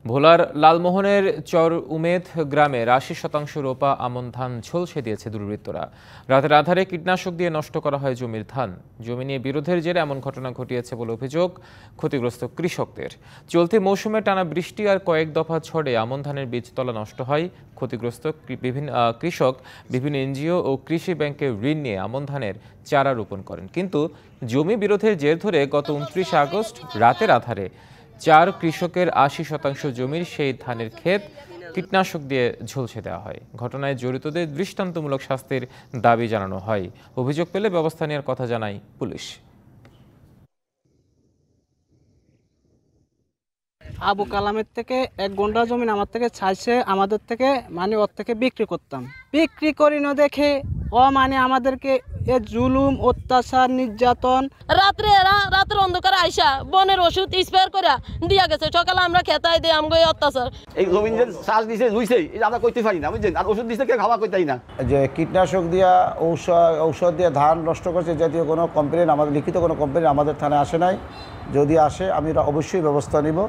ভোলার লালমোহনের চর উমেদ গ্রামের ৮০% রোপা আমন ধান ঝলসে দিয়েছে দুর্বৃত্তরা। রাতের আধারে কীটনাশক দিয়ে নষ্ট করা হয় জমির ধান। জমি নিয়ে বিরোধের জেরে এমন ঘটনা ঘটিয়েছে বলে অভিযোগ ক্ষতিগ্রস্ত কৃষকদের। চলতি মৌসুমে টানা বৃষ্টি আর কয়েক দফা ঝড়ে আমন ধানের বীজতলা নষ্ট হয়। ক্ষতিগ্রস্ত কৃষক বিভিন্ন এনজিও ও কৃষি ব্যাংকে ঋণ নিয়ে আমন ধানের চারা রোপণ করেন, কিন্তু জমি বিরোধের জের ধরে গত ২৯ আগস্ট রাতের আধারে ৪ কৃষকের ৮০% জমির সেই ধানের ক্ষেত কীটনাশক দিয়ে ঝলসে দেওয়া হয়। ঘটনায় জড়িতদের দৃষ্টান্তমূলক শাস্তির দাবি জানানো হয়। অভিযোগ পেলে ব্যবস্থা নেওয়ার কথা জানায় পুলিশ। আবু কালামের থেকে ১ ঘন্টা জমি আমার থেকে চাইছে, আমাদের থেকে মানে ওর থেকে বিক্রি করতাম। বিক্রি করি না দেখে ও মানে আমাদেরকে এ জুলুম, অত্যাচার, নির্যাতন। রাতের অন্ধকারে আইসা বনের ওষুধ স্প্রে করে দিয়া গেছে। সকালে আমরা খেতাই দিই আমগো অত্যাচার। এই জমিন যে চাষ দিছে রুইছে এটা আমরা কইতে পারি না, বুঝছেন? আর ওষুধ দিছে কে খাওয়া কইতাই না। যে কীটনাশক দিয়া ঔষধ দিয়ে ধান নষ্ট করছে জাতীয় কোনো কমপ্লেন, আমাদের লিখিত কোনো কমপ্লেন আমাদের থানায় আসে নাই। যদি আসে আমি অবশ্যই ব্যবস্থা নিব।